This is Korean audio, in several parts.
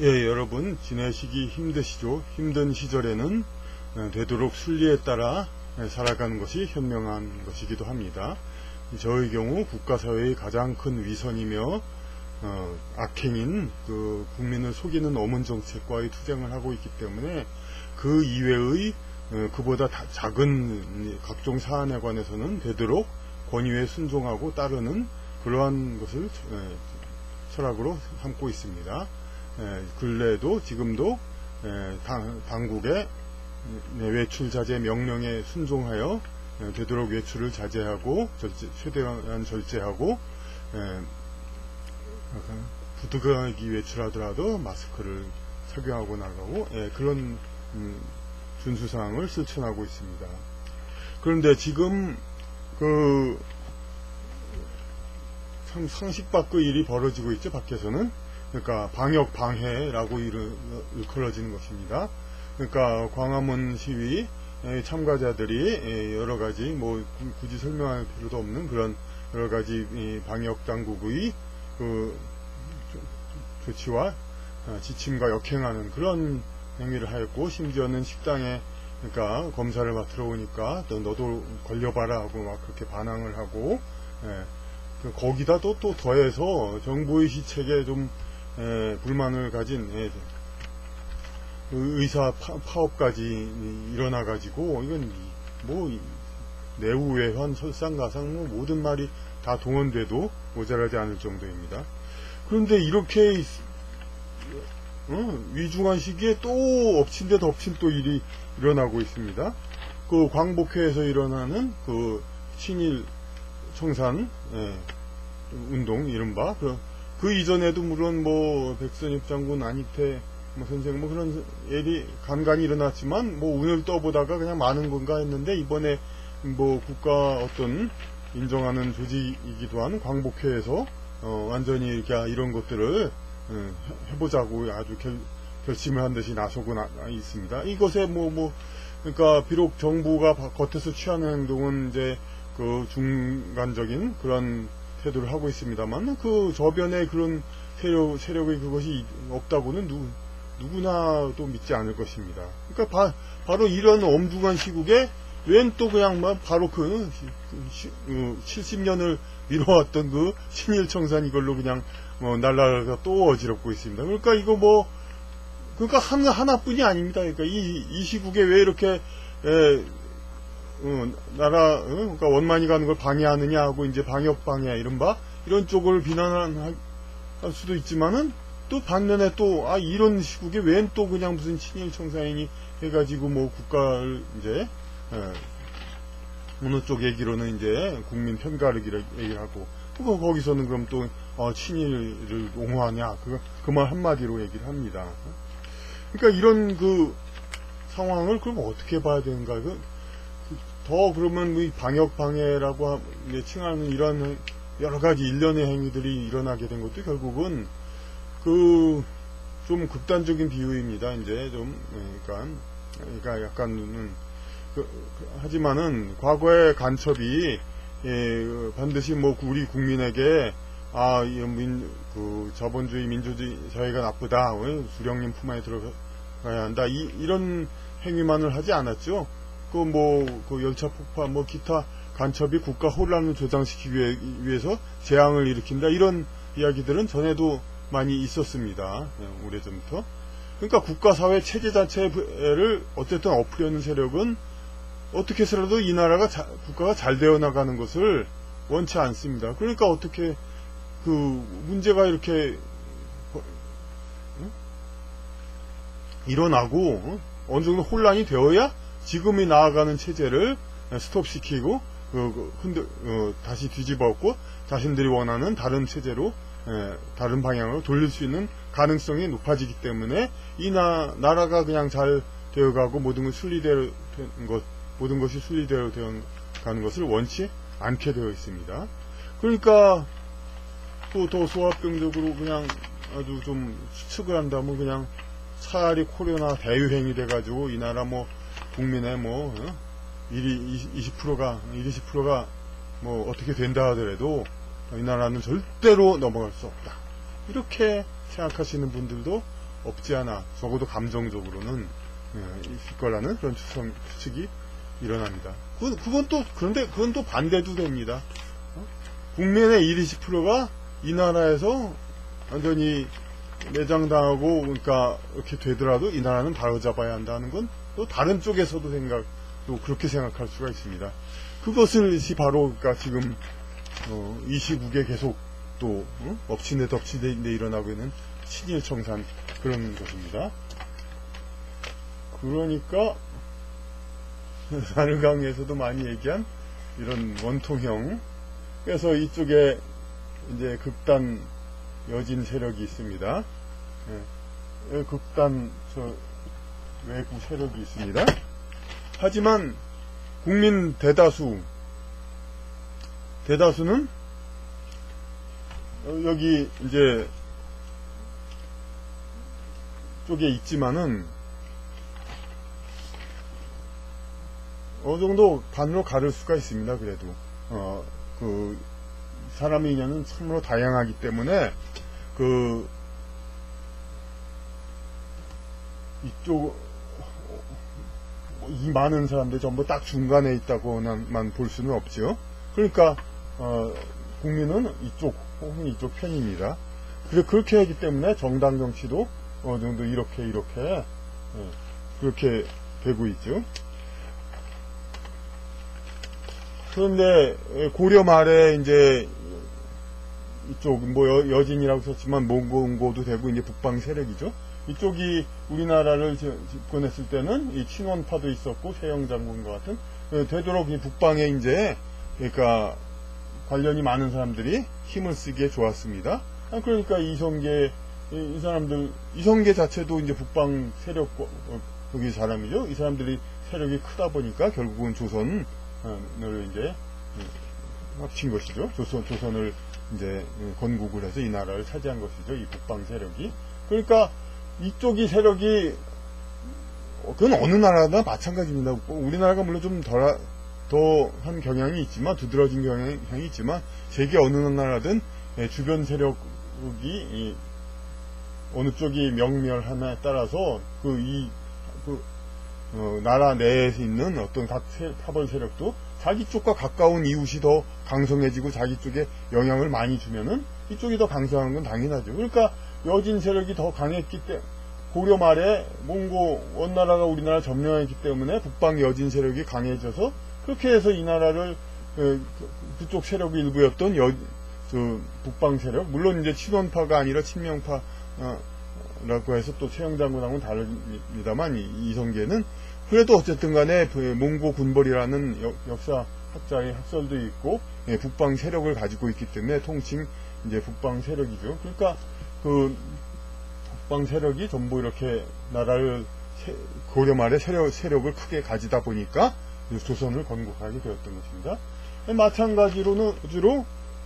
예, 여러분 지내시기 힘드시죠? 힘든 시절에는 되도록 순리에 따라 살아가는 것이 현명한 것이기도 합니다. 저의 경우 국가사회의 가장 큰 위선이며 악행인 그 국민을 속이는 어문 정책과의 투쟁을 하고 있기 때문에 그 이외의 그보다 작은 각종 사안에 관해서는 되도록 권위에 순종하고 따르는 그러한 것을 철학으로 삼고 있습니다. 근래에도 지금도 당국의 외출 자제 명령에 순종하여 되도록 외출을 자제하고 최대한 절제하고 부득이하게 외출하더라도 마스크를 착용하고 나가고 그런 준수사항을 실천하고 있습니다. 그런데 지금 참 상식 밖의 일이 벌어지고 있죠. 밖에서는. 그러니까 방역 방해라고 일컬어지는 것입니다. 그러니까 광화문 시위 참가자들이 여러 가지 뭐 굳이 설명할 필요도 없는 그런 여러 가지 방역 당국의 그 조치와 지침과 역행하는 그런 행위를 하였고, 심지어는 식당에 그러니까 검사를 맡으러 오니까 너도 걸려봐라 하고 막 그렇게 반항을 하고, 거기다 또 더해서 정부의 시책에 좀 불만을 가진 의사 파업까지 일어나가지고, 이건 뭐 내후외환 설상가상 뭐 모든 말이 다 동원돼도 모자라지 않을 정도입니다. 그런데 이렇게 위중한 시기에 또 엎친 데 덮친 또 일이 일어나고 있습니다. 그 광복회에서 일어나는 그 친일 청산 운동, 이른바 그 이전에도 물론 뭐 백선엽 장군, 안익태 뭐 선생 뭐 그런 일이 간간히 일어났지만 뭐 운을 떠보다가 그냥 많은 건가 했는데, 이번에 뭐 국가 어떤 인정하는 조직이기도 한 광복회에서 완전히 이렇게 이런 것들을 해보자고 아주 결심을 한 듯이 나서고 있습니다. 이것에 그러니까 비록 정부가 겉에서 취하는 행동은 이제 그 중간적인 그런 태도를 하고 있습니다만, 그 저변에 그런 세력의 그것이 없다고는 누구나 또 믿지 않을 것입니다. 그러니까 바로 이런 엄중한 시국에 웬 또 그냥 바로 70년을 미뤄왔던 그 친일청산 이걸로 그냥 날라가 또 어지럽고 있습니다. 그러니까 이거 그러니까 하나뿐이 아닙니다. 그러니까 이 시국에 왜 이렇게 그러니까 원만히 가는 걸 방해하느냐 하고 이제 방역 방해 이른바 이런 쪽을 비난할 수도 있지만은, 또 반면에 또 이런 시국에 웬 또 그냥 무슨 친일 청사인이 해가지고 뭐 국가를 이제 어느 쪽 얘기로는 이제 국민 편가르기를 얘기하고, 거기서는 그럼 또 친일을 옹호하냐 그 말 한마디로 얘기를 합니다. 그러니까 이런 그 상황을 그럼 어떻게 봐야 되는가? 더 그러면 이 방역 방해라고 칭하는 이런 여러 가지 일련의 행위들이 일어나게 된 것도 결국은 좀 극단적인 비유입니다. 이제 좀 그러니까 약간 하지만은 과거의 간첩이 반드시 뭐 우리 국민에게 그 자본주의 민주주의 사회가 나쁘다, 수령님 품 안에 들어가야 한다, 이런 행위만을 하지 않았죠. 그 열차 폭파 기타 간첩이 국가 혼란을 조장시키기 위해서 재앙을 일으킨다, 이런 이야기들은 전에도 많이 있었습니다. 오래전부터. 그러니까 국가사회 체제 자체를 어쨌든 엎으려는 세력은 어떻게 해서라도 이 나라가 국가가 잘 되어 나가는 것을 원치 않습니다. 그러니까 어떻게 그 문제가 이렇게 일어나고 어느 정도 혼란이 되어야 지금이 나아가는 체제를 스톱시키고 다시 뒤집어엎고 자신들이 원하는 다른 체제로 다른 방향으로 돌릴 수 있는 가능성이 높아지기 때문에 이 나라가 그냥 잘 되어가고 모든 것이 순리대로 되어 가는 것을 원치 않게 되어 있습니다. 그러니까 또 더 소합병적으로 그냥 아주 좀 추측을 한다면, 그냥 차라리 코로나 대유행이 돼가지고 이 나라 국민의 20%가 어떻게 된다 하더라도 이 나라는 절대로 넘어갈 수 없다, 이렇게 생각하시는 분들도 없지 않아, 적어도 감정적으로는 있을 거라는 그런 추측이 일어납니다. 그런데 그건 또 반대도 됩니다. 국민의 20%가 이 나라에서 완전히 매장당하고, 그러니까 이렇게 되더라도 이 나라는 바로잡아야 한다는 건 또 다른 쪽에서도 또 그렇게 생각할 수가 있습니다. 그것이 바로, 그러니까 지금 이 시국에 계속 또 엎친 데 일어나고 있는 친일 청산, 그런 것입니다. 그러니까 나르강에서도 많이 얘기한 이런 원통형, 그래서 이쪽에 이제 극단 여진 세력이 있습니다. 극단 외구 세력이 있습니다. 하지만 국민 대다수는 여기 이제 쪽에 있지만은 어느 정도 반으로 가를 수가 있습니다. 그래도 그 사람의 인연은 참으로 다양하기 때문에 이 많은 사람들이 전부 딱 중간에 있다고만 볼 수는 없죠. 그러니까 국민은 이쪽 혹은 이쪽 편입니다. 그렇게 하기 때문에 정당 정치도 어느 정도 이렇게 그렇게 되고 있죠. 그런데 고려 말에 이제 이쪽 여진이라고 썼지만 몽고도 되고 이제 북방 세력이죠. 이쪽이 우리나라를 집권했을 때는 이 친원파도 있었고 세영장군과 같은 되도록 이 북방에 이제 그러니까 관련이 많은 사람들이 힘을 쓰기에 좋았습니다. 그러니까 이성계 자체도 이제 북방 세력 거기 사람이죠. 이 사람들이 세력이 크다 보니까 결국은 조선을 이제 합친 것이죠. 조선을 이제 건국을 해서 이 나라를 차지한 것이죠. 이 북방 세력이. 그러니까 이쪽이 세력이 그건 어느 나라나 마찬가지입니다. 우리나라가 물론 좀 더한 경향이 있지만, 두드러진 경향이 있지만, 세계 어느 나라든 주변 세력이 어느 쪽이 명멸하냐에 따라서 나라 내에 있는 어떤 각 파벌 세력도 자기 쪽과 가까운 이웃이 더 강성해지고 자기 쪽에 영향을 많이 주면은 이쪽이 더 강성한 건 당연하죠. 그러니까 여진 세력이 더 강했기 때문에, 고려 말에 몽고 원나라가 우리나라 점령했기 때문에 북방 여진 세력이 강해져서 그렇게 해서 이 나라를 그쪽 세력의 일부였던 북방 세력, 물론 이제 친원파가 아니라 친명파라고 해서 또 최영장군하고는 다릅니다만 이성계는 그래도 어쨌든 간에 몽고 군벌이라는 역사 학자의 학설도 있고 북방 세력을 가지고 있기 때문에 통칭 이제 북방 세력이죠. 그러니까 북방 세력이 전부 이렇게 나라를 고려 말에 세력을 크게 가지다 보니까 조선을 건국하게 되었던 것입니다. 마찬가지로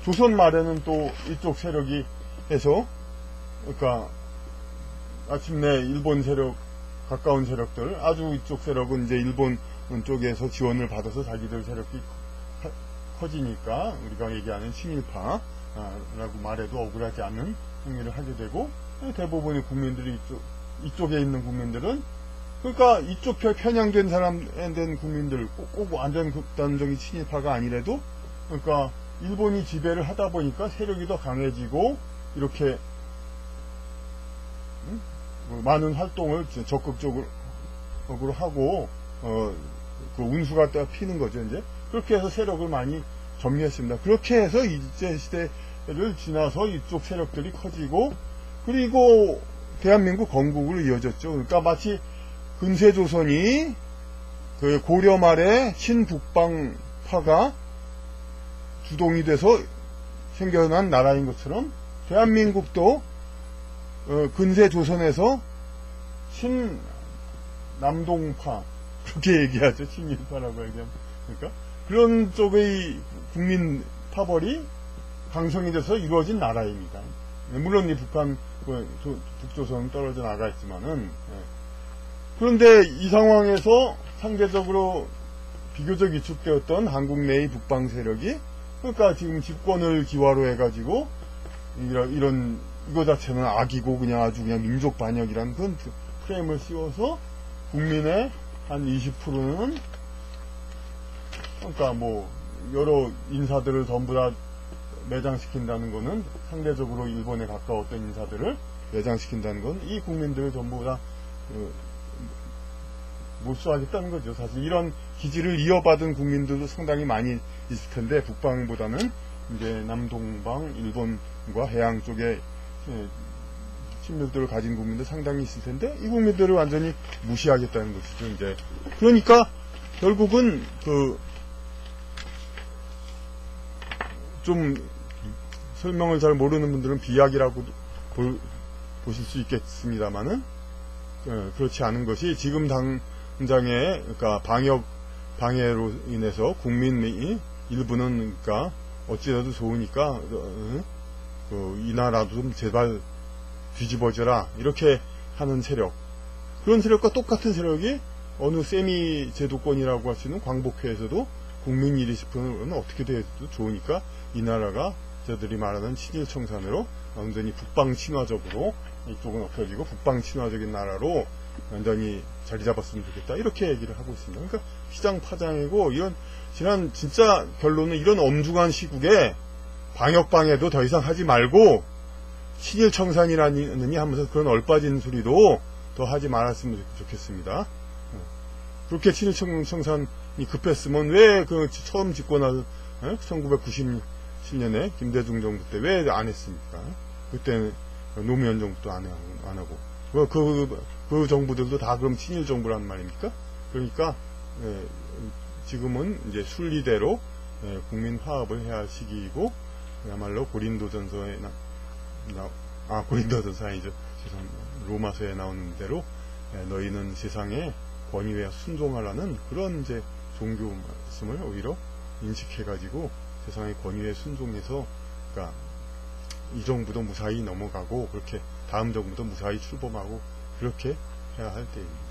조선 말에는 또 이쪽 세력이 해서, 그러니까 마침내 일본 세력, 가까운 세력들, 아주 이쪽 세력은 이제 일본 쪽에서 지원을 받아서 자기들 세력이 커지니까 우리가 얘기하는 친일파라고 말해도 억울하지 않는 행위를 하게 되고, 대부분의 국민들이 이쪽에 있는 국민들은, 그러니까 이쪽 편향된 된 국민들, 꼭 완전 극단적인 친일파가 아니래도, 그러니까 일본이 지배를 하다 보니까 세력이 더 강해지고 이렇게 많은 활동을 적극적으로 하고 그 운수가 피는 거죠. 이제 그렇게 해서 세력을 많이 점유했습니다. 그렇게 해서 일제 시대를 지나서 이쪽 세력들이 커지고, 그리고 대한민국 건국으로 이어졌죠. 그러니까 마치 근세조선이 그 고려 말에 친북방파가 주동이 돼서 생겨난 나라인 것처럼 대한민국도 근세조선에서 친남동파, 그렇게 얘기하죠. 친일파라고 얘기하면. 그러니까 그런 쪽의 국민 파벌이 강성이 돼서 이루어진 나라입니다. 물론 이 북조선은 떨어져 나가 있지만은, 그런데 이 상황에서 상대적으로 비교적 위축되었던 한국 내의 북방 세력이, 그러니까 지금 집권을 기화로 해가지고 이런 이거 자체는 악이고 그냥 아주 그냥 민족 반역이라는 그런 프레임을 씌워서 국민의 한 20%는 그러니까 뭐 여러 인사들을 전부 다 매장시킨다는 거는 상대적으로 일본에 가까웠던 인사들을 매장시킨다는 건 이 국민들을 전부 다 몰수하겠다는 거죠. 사실 이런 기지를 이어받은 국민들도 상당히 많이 있을 텐데 북방보다는 이제 남동방 일본과 해양 쪽에 친밀도를 가진 국민들 상당히 있을 텐데 이 국민들을 완전히 무시하겠다는 것이죠. 이제 그러니까 결국은 좀 설명을 잘 모르는 분들은 비약이라고 보실 수 있겠습니다만은 그렇지 않은 것이 지금 당장의 그러니까 방해로 인해서 국민의 일부는 그러니까 어찌라도 좋으니까 이 나라도 좀 제발 뒤집어져라 이렇게 하는 세력, 그런 세력과 똑같은 세력이 어느 세미 제도권이라고 할 수 있는 광복회에서도 국민 20%는 어떻게 돼도 좋으니까 이 나라가 저들이 말하는 친일 청산으로 완전히 북방 친화적으로 이쪽은 없어지고 북방 친화적인 나라로 완전히 자리 잡았으면 좋겠다 이렇게 얘기를 하고 있습니다. 그러니까 피장파장이고 이런 지난 진짜 결론은 이런 엄중한 시국에 방역방해도 더 이상 하지 말고 친일 청산이라니 하면서 그런 얼빠진 소리도 더 하지 말았으면 좋겠습니다. 그렇게 친일 청산이 급했으면 왜 그 처음 집권한 1997년에 김대중 정부 때 왜 안 했습니까? 그때 노무현 정부도 안 하고 그 정부들도 다 그럼 친일 정부란 말입니까? 그러니까 지금은 이제 순리대로 국민 화합을 해야 할 시기이고 그야말로 고린도전서에 고린도전서 아니죠. 로마서에 나오는 대로 너희는 세상에 권위에 순종하라는 그런 이제 종교 말씀을 오히려 인식해가지고 세상의 권위에 순종해서 그러니까 이 정부도 무사히 넘어가고 그렇게 다음 정부도 무사히 출범하고 그렇게 해야 할 때입니다.